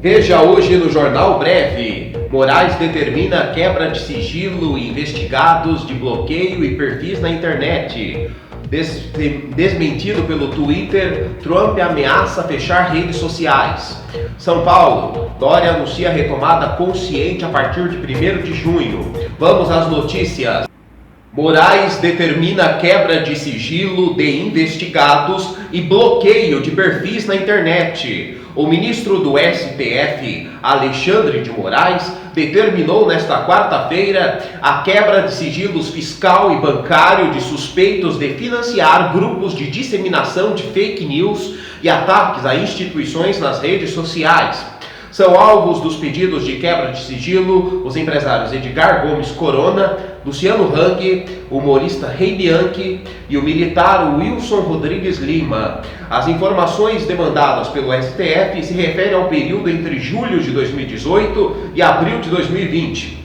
Veja hoje no Jornal Breve. Moraes determina quebra de sigilo e investigados de bloqueio e perfis na internet. Desmentido pelo Twitter, Trump ameaça fechar redes sociais. São Paulo, Dória anuncia retomada consciente a partir de 1º de junho. Vamos às notícias. Moraes determina quebra de sigilo de investigados e bloqueio de perfis na internet. O ministro do STF, Alexandre de Moraes, determinou nesta quarta-feira a quebra de sigilos fiscal e bancário de suspeitos de financiar grupos de disseminação de fake news e ataques a instituições nas redes sociais. São alvos dos pedidos de quebra de sigilo os empresários Edgar Gomes Corona, Luciano Hang, o humorista Rei Bianchi e o militar Wilson Rodrigues Lima. As informações demandadas pelo STF se referem ao período entre julho de 2018 e abril de 2020.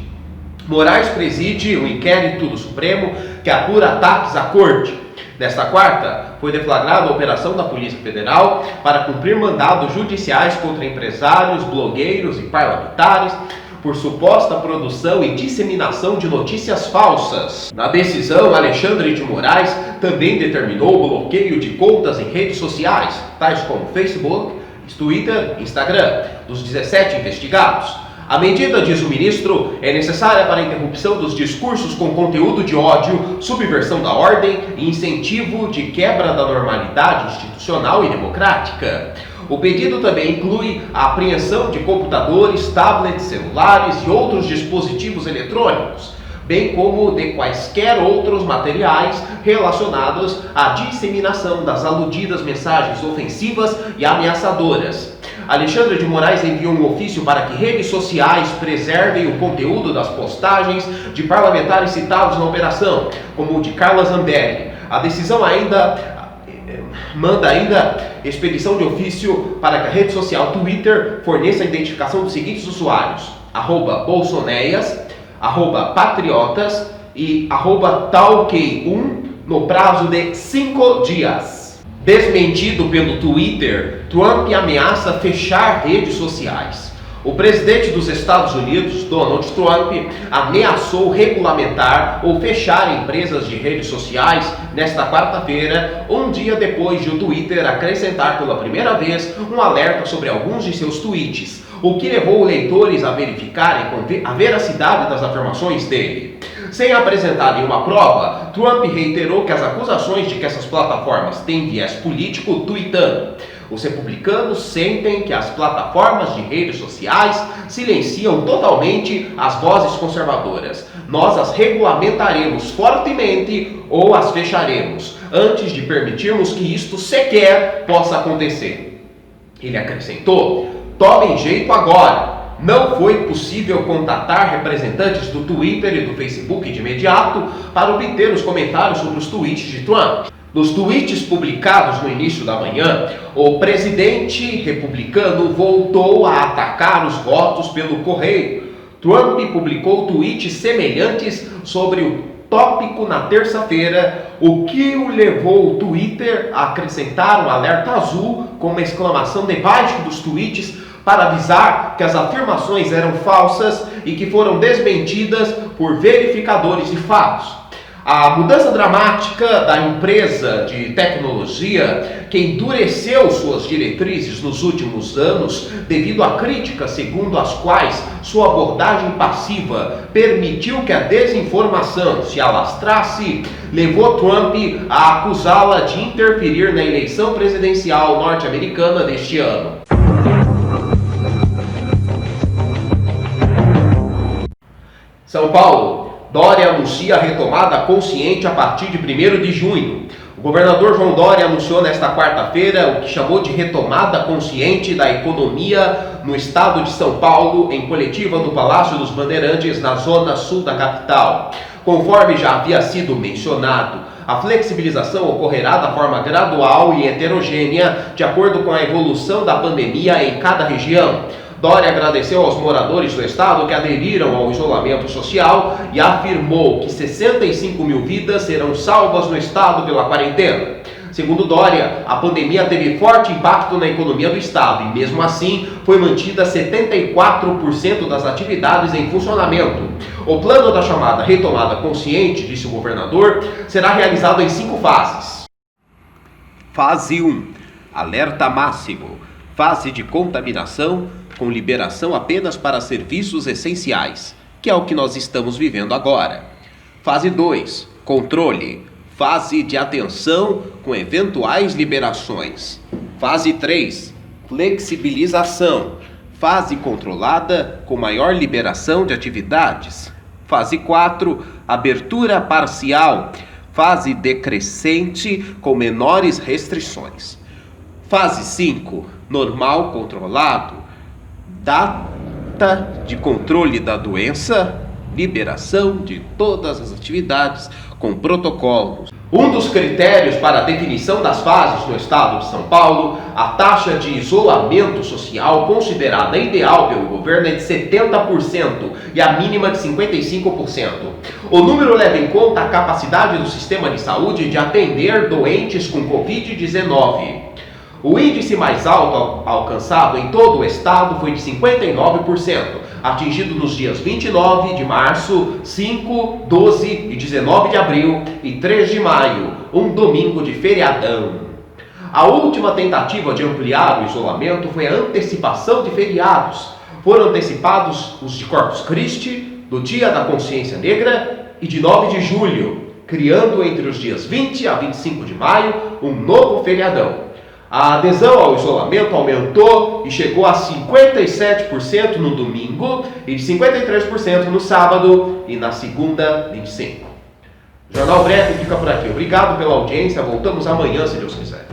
Moraes preside um inquérito do Supremo que apura ataques à corte. Nesta quarta, foi deflagrada a operação da Polícia Federal para cumprir mandados judiciais contra empresários, blogueiros e parlamentares por suposta produção e disseminação de notícias falsas. Na decisão, Alexandre de Moraes também determinou o bloqueio de contas em redes sociais, tais como Facebook, Twitter e Instagram, dos 17 investigados. A medida, diz o ministro, é necessária para a interrupção dos discursos com conteúdo de ódio, subversão da ordem e incentivo de quebra da normalidade institucional e democrática. O pedido também inclui a apreensão de computadores, tablets, celulares e outros dispositivos eletrônicos, bem como de quaisquer outros materiais relacionados à disseminação das aludidas mensagens ofensivas e ameaçadoras. Alexandre de Moraes enviou um ofício para que redes sociais preservem o conteúdo das postagens de parlamentares citados na operação, como o de Carla Zambelli. A decisão manda expedição de ofício para que a rede social Twitter forneça a identificação dos seguintes usuários: @bolsoneias, @patriotas e @talk1 no prazo de 5 dias. Desmentido pelo Twitter, Trump ameaça fechar redes sociais. O presidente dos Estados Unidos, Donald Trump, ameaçou regulamentar ou fechar empresas de redes sociais nesta quarta-feira, um dia depois de o Twitter acrescentar pela primeira vez um alerta sobre alguns de seus tweets, o que levou leitores a verificarem a veracidade das afirmações dele. Sem apresentar nenhuma prova, Trump reiterou que as acusações de que essas plataformas têm viés político, tweetando: os republicanos sentem que as plataformas de redes sociais silenciam totalmente as vozes conservadoras. Nós as regulamentaremos fortemente ou as fecharemos, antes de permitirmos que isto sequer possa acontecer. Ele acrescentou: tomem jeito agora. Não foi possível contatar representantes do Twitter e do Facebook de imediato para obter os comentários sobre os tweets de Trump. Nos tweets publicados no início da manhã, o presidente republicano voltou a atacar os votos pelo correio. Trump publicou tweets semelhantes sobre o tópico na terça-feira, o que o levou o Twitter a acrescentar um alerta azul com uma exclamação debaixo dos tweets para avisar que as afirmações eram falsas e que foram desmentidas por verificadores de fatos. A mudança dramática da empresa de tecnologia, que endureceu suas diretrizes nos últimos anos devido a críticas segundo as quais sua abordagem passiva permitiu que a desinformação se alastrasse, levou Trump a acusá-la de interferir na eleição presidencial norte-americana deste ano. São Paulo, Dória anuncia a retomada consciente a partir de 1º de junho. O governador João Dória anunciou nesta quarta-feira o que chamou de retomada consciente da economia no estado de São Paulo, em coletiva no Palácio dos Bandeirantes, na zona sul da capital. Conforme já havia sido mencionado, a flexibilização ocorrerá da forma gradual e heterogênea, de acordo com a evolução da pandemia em cada região. Dória agradeceu aos moradores do estado que aderiram ao isolamento social e afirmou que 65 mil vidas serão salvas no estado pela quarentena. Segundo Dória, a pandemia teve forte impacto na economia do estado e, mesmo assim, foi mantida 74% das atividades em funcionamento. O plano da chamada retomada consciente, disse o governador, será realizado em 5 fases. Fase 1. Alerta máximo. Fase de contaminação, com liberação apenas para serviços essenciais, que é o que nós estamos vivendo agora. Fase 2. Controle. Fase de atenção com eventuais liberações. Fase 3. Flexibilização. Fase controlada com maior liberação de atividades. Fase 4. Abertura parcial. Fase decrescente com menores restrições. Fase 5. Normal controlado. Data de controle da doença. Liberação de todas as atividades com protocolos. Um dos critérios para a definição das fases no estado de São Paulo, a taxa de isolamento social considerada ideal pelo governo é de 70% e a mínima de 55%. O número leva em conta a capacidade do sistema de saúde de atender doentes com Covid-19. O índice mais alto alcançado em todo o estado foi de 59%, atingido nos dias 29 de março, 5, 12 e 19 de abril e 3 de maio, um domingo de feriadão. A última tentativa de ampliar o isolamento foi a antecipação de feriados. Foram antecipados os de Corpus Christi, do Dia da Consciência Negra e de 9 de julho, criando entre os dias 20 a 25 de maio um novo feriadão. A adesão ao isolamento aumentou e chegou a 57% no domingo e 53% no sábado e na segunda, 25%. O Jornal Breve fica por aqui. Obrigado pela audiência. Voltamos amanhã, se Deus quiser.